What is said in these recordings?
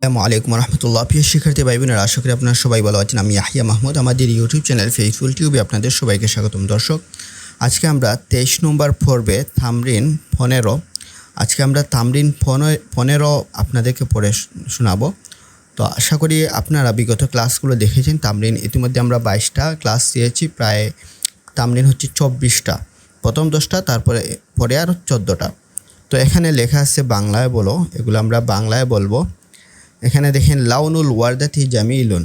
আসসালামু আলাইকুম রহমতুল্লাহ। প্রিয় শিক্ষার্থী ভাই বোনেরা, আশা করি আপনারা সবাই ভালো আছেন। আমি ইয়াহিয়া মাহমুদ, আমাদের ইউটিউব চ্যানেল ফেসবুক টিউবে আপনাদের সবাইকে স্বাগতম। দর্শক, আজকে আমরা 23 নম্বর পর্বে তামরিন 15, আজকে আমরা তামরিন 15 আপনাদেরকে পড়ে শোনাবো। তো আশা করি আপনারা বিগত ক্লাসগুলো দেখেছেন। তামরিন ইতিমধ্যে আমরা 22টা ক্লাস দিয়েছি, প্রায় তামরিন হচ্ছে 24টা, প্রথম 10টা, পরে আরও 14টা। তো এখানে লেখা আছে বাংলায় বলো, এগুলো আমরা বাংলায় বলবো। এখানে দেখেন লাউনুল ওয়ারদাতি জামিলুন,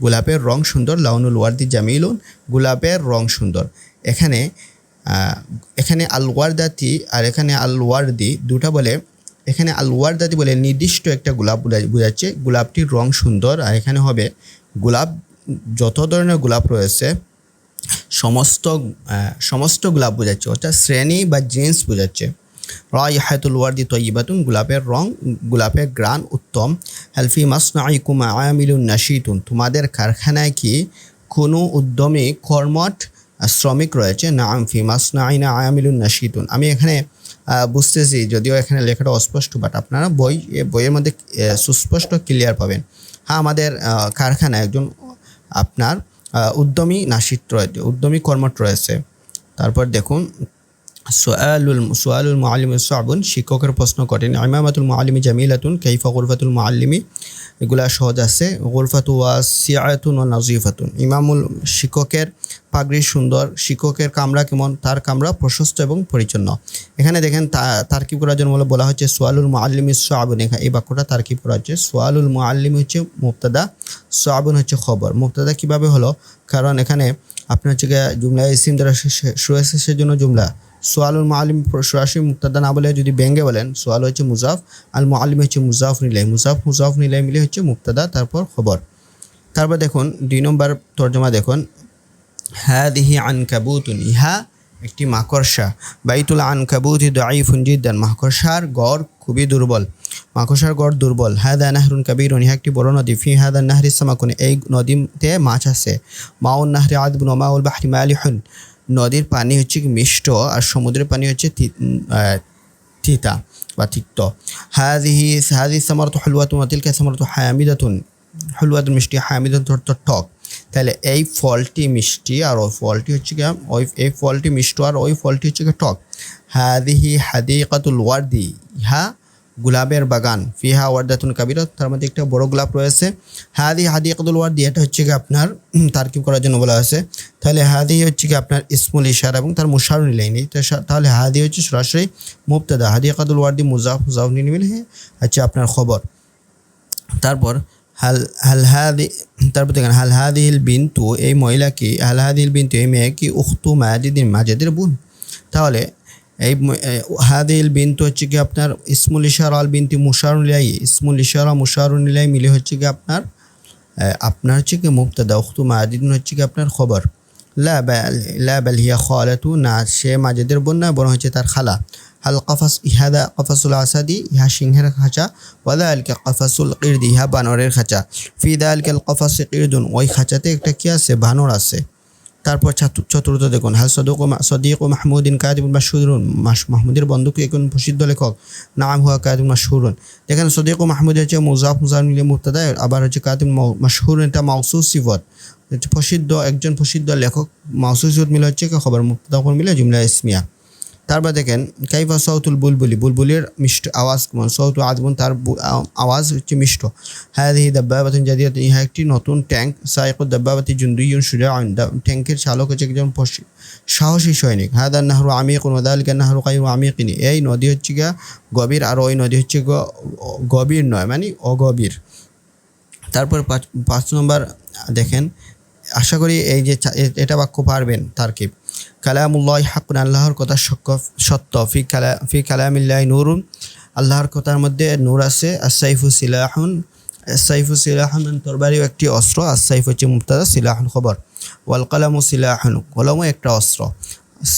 গোলাপের রং সুন্দর। লাউনুল ওয়ারদি জামিলুন, গোলাপের রং সুন্দর। এখানে আল ওয়ারদাতি আর এখানে আল ওয়ারদি দুটা বলে। এখানে আল ওয়ারদাতি বলে নির্দিষ্ট একটা গোলাপ বোঝাচ্ছে, গোলাপটির রং সুন্দর। আর এখানে হবে গোলাপ, যত ধরনের গোলাপ রয়েছে সমস্ত গোলাপ বোঝাচ্ছে, অর্থাৎ শ্রেণী বা জিন্স বোঝাচ্ছে। রাইহাতুল ওয়ারদি তয়্যিবাতুন, গোলাপের রং, গোলাপের ঘ্রাণ উত্তম। হালফি মাসনাইকুম আমিলুন নাশিতুন, তোমাদের কারখানায় কি কোনো উদ্যমী কর্মঠ শ্রমিক রয়েছে? নাম ফি মাসনাইনা আমিলুন নাশিতুন। আমি এখানে বুঝতেছি, যদিও এখানে লেখাটা অস্পষ্ট, বাট আপনারা বইয়ের মধ্যে সুস্পষ্ট ক্লিয়ার পাবেন। হ্যাঁ, আমাদের কারখানায় একজন আপনার উদ্যমী নাশিত রয়েছে, উদ্যমী কর্মঠ রয়েছে। তারপর দেখুন সুআলুল মুআল্লিমি সাবুন, শিক্ষকের প্রশ্ন কঠিন। ইমামাতুল মুআল্লিমি জামিলাতুন, কাইফা গুরফাতুল মুআল্লিমি, এগুলা সহজ আছে। গুরফাতু ওয়াসিআতুন ওয়া নাযিফাতুন, শিক্ষকের পাগড়ি সুন্দর। শিক্ষকের কামরা কেমন? তার কামরা প্রশস্ত এবং পরিচ্ছন্ন। এখানে দেখেন তারকিব করার জন্য বলা হচ্ছে সুআলুল মুআল্লিমি সাবুন। এই বাক্যটা তারকিব করা হচ্ছে। সুআলুল মুআল্লিমি হচ্ছে মুবতাদা, সাবুন হচ্ছে খবর। মুবতাদা কিভাবে হলো? কারণ এখানে আপনার হচ্ছে জুমলা ইসিম দ্বারা শুরু হয়েছে, সেজন্য জুমলা। সোয়ালুল মুআল্লিম সরাসরি মুক্তাদা না বলে যদি ব্যঙ্গে বলেন, সোয়াল হচ্ছে মুজাফ, আল মুআল্লিম হচ্ছে মুজাফ নিলাই, মুজাফ নিলাই মিলে হচ্ছে মুক্তাদা, তারপর খবর। তারপর দেখুন 2 নম্বর তর্জমা দেখুন। হাদিহি আনকাবুতুন, ইহা একটি মাকড়সা। বাইতুল আনকাবুতি দাঈফুন জিদ্দান, মাকড়সার গড় খুবই দুর্বল, মাকড়সার গড় দুর্বল। হাদা নাহরুন কাবীরুন, ইহা একটি বড় নদী। ফি হাদা নাহরি সামাকুন, এই নদীতে মাছ আছে। মাউন নাহরি আযবুন ওয়া মাউল বাহরি মালিহুন, নদীর পানি হচ্ছে মিষ্ট আর সমুদ্রের পানি হচ্ছে তিতা বা তিক্ত। হাযিহি সামারাতু হুলওয়াতুন ওয়া তিলকা সামারাতু হামিদাতুন, হুলওয়াতুন মিষ্টি, হামিদাতুন টক। তাহলে এই ফলটি মিষ্টি আর ওই ফলটি হচ্ছে এই ফলটি মিষ্ট আর ওই ফলটি হচ্ছে টক। হাযিহি হাদিকাতুল ওয়ারদি, ইহা গোলাপের বাগান। ফিহা ওয়ারদাতুন কাবীরা, তার মধ্যে একটা বড় গোলাপ রয়েছে। হাদি হাদিকাতুল ওয়ারদি, এটা হচ্ছে কি আপনার তারকিব করার জন্য বলা আছে। তাহলে হাদি হচ্ছে কি আপনার ইসমুল ইশারা এবং তার মুশারুন ইলাইহি। তাহলে হাদি হচ্ছে সরাসরি মুবতাদা, হাদিকাতুল ওয়ারদি মুজাফ মিলে হচ্ছে আপনার খবর। তারপর তারপর দেখেন হাল হাদিল বিনতু, এই মহিলা কি, হাল হাদিল বিনতু, এই মেয়ে কি উখতু মাজিদের বোন? তাহলে এই হাদিল বিনতু হচ্ছে কি আপনার ইসমুল ইশারা, আল বিনতি মুশারুন ইলাইহি, ইসমুল ইশারা মুশারুন ইলাইহি মিলে হচ্ছে কি আপনার হচ্ছে কি মুবতাদা, উখতু মাজিদিন হচ্ছে কি আপনার খবর। লা বাল হিয়া খালাতু, না সে মাজিদের বোন না, বরং হচ্ছে তার খালা। হাল কাফাস, ইহাদা কাফাসুল আসাদি, ইহা সিংহের খাঁচা। ওয়াদালিকা কাফাসুল কিরদি, ইহা বানরের খাঁচা। ফি দালিকাল কাফাসি কিরদুন, ওই খাঁচাতে একটা কি আছে? বানর আছে। তারপর চতুর্থ দেখুন, হাল সদিক মাহমুদিন কাদিবুন মাশহুরুন, মাহমুদের বন্ধু কি একজন প্রসিদ্ধ লেখক? নাম হুয়া কাদিবুন মাশহুরুন। দেখেন সদিক মাহমুদ হচ্ছে মুজাফ মিলে মুবতাদা, আবার হচ্ছে কাদিবুন মাশহুরুন, এটা মাউসুফ সিফত, প্রসিদ্ধ, একজন প্রসিদ্ধ লেখক। মাউসুফ সিফত মিলে হচ্ছে খবর, মুবতাদা মিলে জুমলা ইসমিয়া। তারপর দেখেন কাইফা সাউতুল বুলবুলি, বুলবুলির মিষ্ট আওয়াজ কেমন? সাউতু আযবুন, তার আওয়াজ হচ্ছে মিষ্ট। হাযিহি দাব্বাবাতুন জাদিদাতুন, ইহা একটি নতুন ট্যাঙ্ক। সাইকুদ দাব্বাবাতি জুনদুয়্যুন শুজাউন, ট্যাঙ্কের চালক হচ্ছে একজন সাহসী সৈনিক। হাদা নাহরু আমিকুন ওয়া যালিকা নাহরু গায়রু আমিকিন, এই নদী হচ্ছে গভীর আর ওই নদী হচ্ছে গভীর নয়, মানে অগভীর। তারপর 5 নম্বর দেখেন, আশা করি এই যে এটা বাক্য পারবেন তারকিব। কালামুল্লাহি হাক্কুন, আল্লাহর কথা সত্য। ফি কালামিল্লাহি নূরুন, আল্লাহর কথার মধ্যে নূর আছে। আস-সাইফু সিলাহুন, আস-সাইফু সিলাহুন, তরবারিও একটি অস্ত্র। আস-সাইফ হচ্ছে মুবতাদা, সিলাহুন খবর। ওয়াল কালামু সিলাহুন, কলমও একটা অস্ত্র,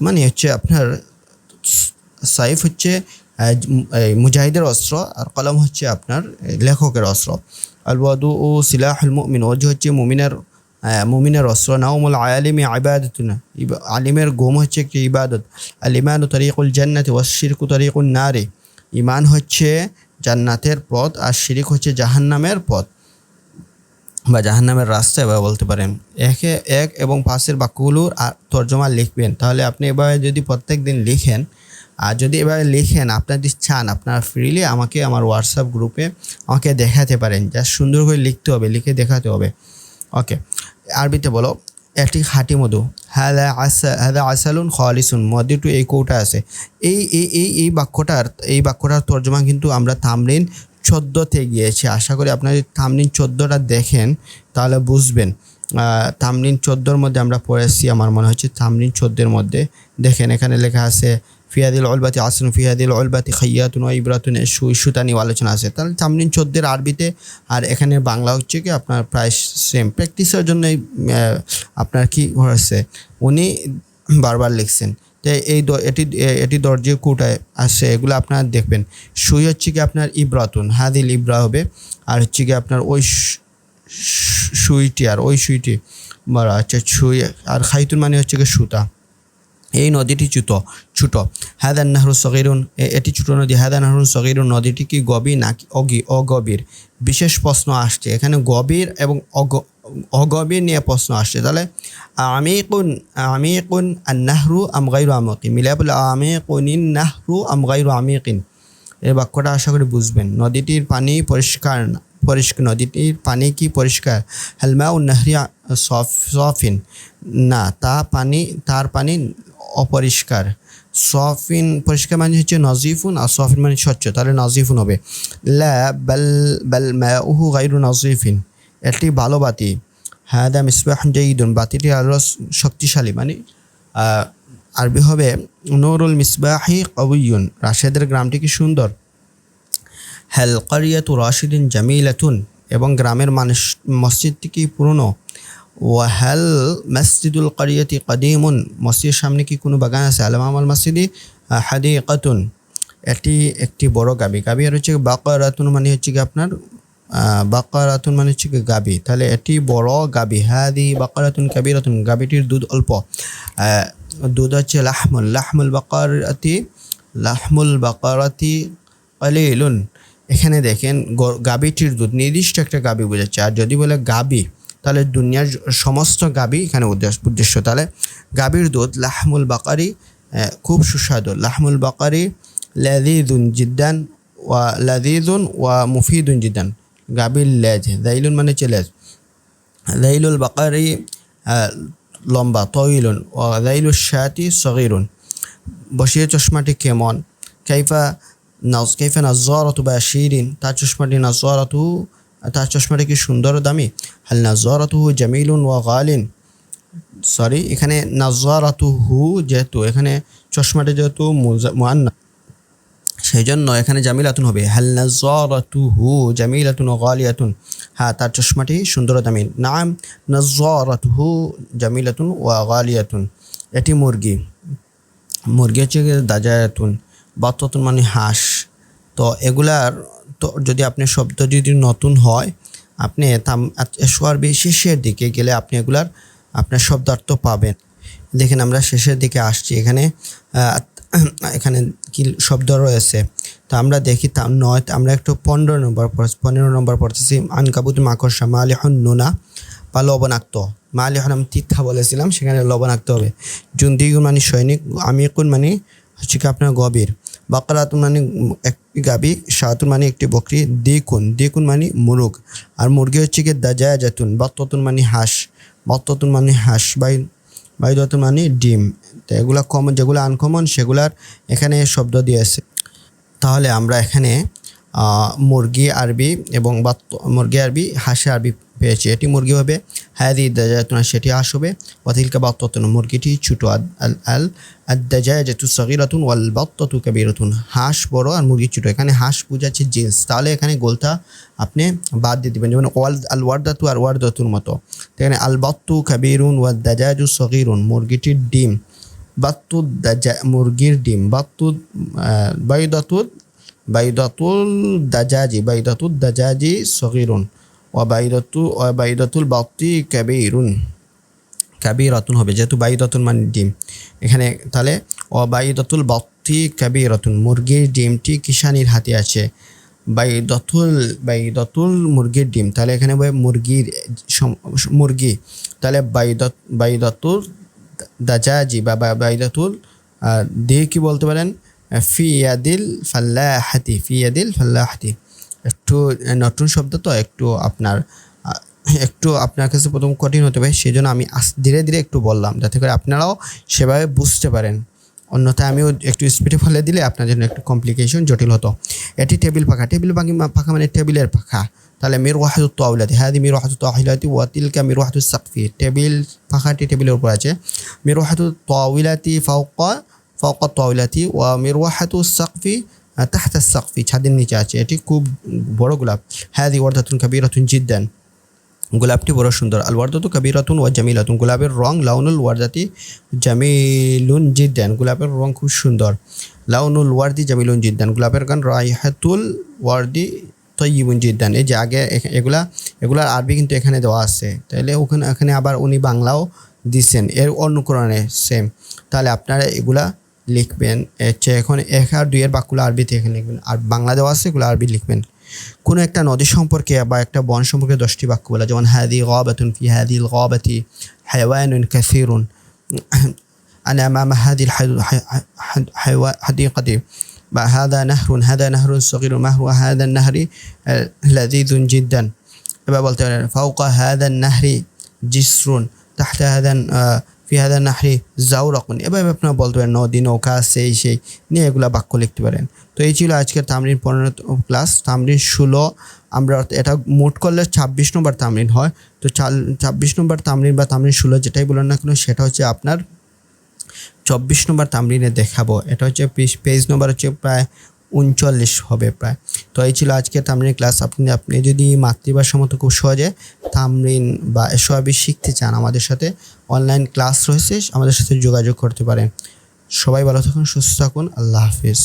মানে হচ্ছে আপনার সাইফ হচ্ছে মুজাহিদের অস্ত্র আর কলম হচ্ছে আপনার লেখকের অস্ত্র। আল ওয়াদু ও সিলাহুল মুমিন, ওয়াজু হচ্ছে মুমিনের অস্ত্র। নাউমুল আলিমি ইবাদাতুন, আলিমের ঘুম হচ্ছে একটি ইবাদত। আল ইমানু তরিকুল জান্নাতি ওয়াশ শিরকু তরিকুন নারি, ইমান হচ্ছে জান্নাতের পথ, আর শিরিক হচ্ছে জাহান্নামের পথ বা জাহান্নামের রাস্তা এভাবে বলতে পারেন। 1 এবং 5 বাক্যগুলোর তর্জমা লিখবেন। তাহলে আপনি এভাবে যদি প্রত্যেক দিন লিখেন, আর যদি এভাবে লিখেন, আপনার যদি চান আপনারা ফ্রিলি আমাকে আমার হোয়াটসঅ্যাপ গ্রুপে আমাকে দেখাতে পারেন। জাস্ট সুন্দর করে লিখতে হবে, লিখে দেখাতে হবে। ওকে, আরবিতে বলো, এটি খাঁটি মধু। হাদা আসালুন খালিসুন, মধুটু এই কৌটা আছে। এই বাক্যটার তর্জমা কিন্তু আমরা তামরিন 14তে গিয়েছি। আশা করি আপনারা যদি তামরিন 14টা দেখেন তাহলে বুঝবেন। তামরিন 14-র মধ্যে আমরা পড়েছি, আমার মনে হচ্ছে তামরিন 14-এর মধ্যে। দেখেন এখানে লেখা আছে ফিয়াদিল উলবাতি আসরুন, ফিয়াদিল উলবাতি খাইয়াতুন ও ইবরাতুন, সুতানি আলোচনা আছে। তাহলে তামরিন 14-এর আরবিতে, আর এখানে বাংলা হচ্ছে কি আপনার প্রায় সেম। প্র্যাকটিসের জন্য আপনার কি হয়েছে, উনি বারবার লিখছেন। তো এটি দরজে কোটায় আসে, এগুলো আপনারা দেখবেন। সুই হচ্ছে কি আপনার ইবরাতুন, হাদিল ইবরা হবে। আর হচ্ছে কি আপনার ওই সুইটি, আর ওই সুইটি মারা আচ্ছা সুই, আর খাইতুন মানে হচ্ছে কি সুতা। এই নদীটি ছোট। হাদান নাহরু সগীরুন, এটি ছোট নদী। হাদান নাহরু সগীরুন, নদীটি কি গভীর নাকি অগভীর? বিশেষ প্রশ্ন আসছে এখানে, গভীর এবং অগভীর নিয়ে প্রশ্ন আসছে। তাহলে আমিকুন আন-নাহরু আম গায়রু আমিকিন, মিলে বলে আমিকুনিন নাহরু আম গায়রু আমিকিন। এই বাক্যটা আশা করি বুঝবেন। নদীটির পানি পরিষ্কার, নদীটির পানি কি পরিষ্কার? হাল মাউন নাহরি সফিন, না তার পানি অপরিষ্কার। সফিন পরিষ্কার মানে হচ্ছে নজিফুন, আর সফিন মানে স্বচ্ছ, তাহলে নজিফুন হবে। লা বাল মাউহু গায়রু নজিফিন, এটি ভালো বাতি। হাদা মিসবাহুন জাইদুন, বাতিটি আরো শক্তিশালী, মানে আরবি হবে নূরুল মিসবাহি কওয়িয়ুন, রাশেদের গ্রামটি কি সুন্দর। হাল কারিয়াতু রাশিদিন জামিলাতুন, এবং গ্রামের মসজিদটি কি পুরনো। ওয়াহাল মসজিদুল কারিয়াতি কাদিমুন, মসজিদের সামনে কি কোনো বাগান আছে। আলামাল মসজিদি হাদিকাতুন, এটি একটি বড় গাবি। গাবি আর হচ্ছে বাকারাতুন মানে হচ্ছে কি আপনার বাকারাতুন মানে হচ্ছে কি গাবি, তাহলে এটি বড় গাবি। হাদি বাকারাতুন কাবিরাতুন, গাবিটির দুধ অল্প। দুধ হচ্ছে লাহমুল বাকারাতি কালিলুন। এখানে দেখেন গাবিটির দুধ, নির্দিষ্ট একটা গাবি বোঝাচ্ছে। আর যদি বলে গাবি, তাহলে দুনিয়ার সমস্ত গাবি এখানে উদ্দেশ্য। তাহলে গাবির দুধ লাহমুল বাকারি খুব সুস্বাদু। লাহমুল বাকারি লাযীযুন জিদ্দান ওয়া মুফিদুন জিদ্দান, গাবির লেজ। যাইলুন মানে হচ্ছে লেজ। যাইলুল বাকারি লম্বা, তয়িলুন। ওয়া যাইলুশ শাতি সগীরুন, বসিয়ে চশমাটি কেমন। কাইফা নাজ্জারাতু বাশিরিন, তার চশমাটি কি সুন্দর ও দামি। হাল নাজ্জারাতুহু জামিলুন ওয়া গালিন, সরি এখানে নাজ্জারাতুহু, যেহেতু এখানে চশমাটি যেহেতু মুআন্নাস, সেই জন্য এখানে জামিলাতুন হবে। হাল নাজ্জারাতুহু জামিলাতুন ওয়া গালিয়াতুন, হ্যাঁ তার চশমাটি সুন্দর ও দামি। নাম নাজ্জারাতুহু জামিলাতুন ওয়া গালিয়াতুন, এটি মুরগি হচ্ছে দাজায়াতুন। বাত্তাতুন মানে হাঁস। তো এগুলার তো যদি আপনি শব্দ যদি নতুন হয়, আপনি আরবি শেষের দিকে গেলে আপনি এগুলার আপনার শব্দার্থ পাবেন। দেখেন আমরা শেষের দিকে আসছি, এখানে কি শব্দ রয়েছে। তো আমরা দেখি আমরা একটু 15 নম্বর পড়তেছি। আনকাবুত মাকড়সা, মালিহুন নুনা বা লবণাক্ত। মালিহুন আমি তিতা বলেছিলাম, সেখানে লবণাক্ত হবে। জুন্দিগুন মানে সৈনিক, আমিকুন মানে হচ্ছে কি আপনার গভীর। বাকারাতুন মানে একটি গাবি, শাতুন মানে একটি বকরি। দিকুন মানে মুরগ, আর মুরগি হচ্ছে কি দাজায়াতুন। বাত্তাতুন মানে হাঁস। বাইদাতুন মানে ডিম। তো এগুলা কমন, যেগুলো আনকমন সেগুলার এখানে শব্দ দিয়েছে। তাহলে আমরা এখানে মুরগি আরবি এবং মুরগি আরবি, হাঁসে আরবি পেয়েছি। এটি মুরগি হবে হাদি দাজায়াতুন, সেটি হাঁস হবে। ওয়াতিলকা বাত্তাতুন, মুরগিটি ছোট। আদ-দাজাজাতু সগীরাতুন ওয়াল বাত্তাতু কাবীরাতুন, হাঁস বড় আর মুরগি ছোট। এখানে হাঁস বোঝাচ্ছে জিন্স, তাহলে এখানে গোলটা আপনি বাদ দিয়ে দিবেন, যেমন আল ওয়ারদাতু আর ওয়ারদাতুর মতো। এখানে আল বাত্তু কাবীরুন ওয়াদ দাজাজু সগীরুন, মুরগিটির ডিম। মুরগির ডিম। বাইদাতুল দাজাজি সগীরুন ওয়া বাইদাতুল বাত্তি কাবীরাতুন হবে, যেহেতু বাইদাতুন মানে ডিম এখানে। তাহলে ওয়া বাইদাতুল বাত্তি কাবীরাতুন, মুরগির ডিমটি কিষানির হাতে আছে। বাইদতুল মুরগির ডিম, তাহলে এখানে হবে মুরগি, তাহলে বাইদতুল দাজাজি বা বাইদতুল দিয়ে কি বলতে পারেন, ফিয়াদিল ফাল্লাহাতি। একটু নতুন শব্দ তো একটু আপনার কাছে প্রথম কঠিন হতে পারে, সেই জন্য আমি ধীরে ধীরে একটু বললাম যাতে করে আপনারাও সেভাবে বুঝতে পারেন। অন্যথায় আমিও একটু স্পিডে ফেলে দিলে আপনার জন্য একটু কমপ্লিকেশন জটিল হতো। এটি টেবিল পাখা মানে টেবিলের পাখা, তাহলে মিরওয়াহাতুত তাওইলাতি, হাদি মিরওয়াহাতুত তাওইলাতি ওয়া তিলকা মিরওয়াহাতুস সাকফি। পাখাটি টেবিলের উপর আছে। মিরওয়াহাতুত তাওইলাতি ফাওকা তাওইলাতি ওয়া মিরওয়াহাতুস সাকফি তাহতা সাকফি, ছাদের নিচে আছে। এটি খুব বড় গোলাপ। হাদি ওয়ারদাতুন কাবীরাতুন জিদ্দান, গোলাপটি বড় সুন্দর। আল ওয়ারদাতু কাবীরাতুন ওয়া জামিলাতুন, গোলাপের রং লাউনুল ওয়ারদাতি জামিলুন জিদ্দান, গোলাপের রং খুব সুন্দর। লাউনুল ওয়ারদি জামিলুন জিদ্দান, গোলাপের গান রাইহাতুল ওয়ারদি তয়্যিবুন জিদ্দান। এই যে আগে এগুলার আরবি কিন্তু এখানে দেওয়া আছে, তাহলে এখানে আবার উনি বাংলাও দিচ্ছেন এর অনুকরণে সেম। তাহলে আপনারা এগুলা লিখবেন। এখন 1 আর 2 এর বাক্যগুলো আরবিতে এখানে লিখবেন, আর বাংলা দেওয়া আছে এগুলো আরবি লিখবেন। কোনো একটা নদী সম্পর্কে বা একটা বন সম্পর্কে 10টি বাক্য বলা, যেমন হাদি গাবাতুন ফি হাদিল গাবাতি হায়াওয়ানুন কাসীরুন, আনা আমামা হাদিল হাদিকাতি, বা হাদা নাহরুন সগীরুন মা হুয়া হাদা নাহরি লাযীযুন জিদ্দান। এবার বলতে পারেন ফাওকা হাদা নাহরি জিসরুন তাহতা হাদা ফি হাদা নাহরি জাওরাকুন। এভাবে আপনারা বলতে পারেন নদী, নৌকা, সেই নিয়ে এগুলা বাক্য লিখতে পারেন। তো এই ছিল আজকের তামরিন 15 ক্লাস। তামরিন 16 আমরা এটা মোট করলে 26 নম্বর তামরিন হয়। তো 26 নম্বর তামরিন বা তামরিন 16 যেটাই বলেন না কেন, সেটা হচ্ছে আপনার 24 নম্বর তামরিনে দেখাবো। এটা হচ্ছে পেজ নম্বর হচ্ছে প্রায় 39 হবে প্রায়। তো এই ছিল আজকের তামরিন ক্লাস। আপনি যদি মাতৃভাষা মতো খুব সহজে তামরিন বা এসবই শিখতে চান, আমাদের সাথে অনলাইন ক্লাস রয়েছে, আমাদের সাথে যোগাযোগ করতে পারেন। সবাই ভালো থাকুন, সুস্থ থাকুন। আল্লাহ হাফিজ।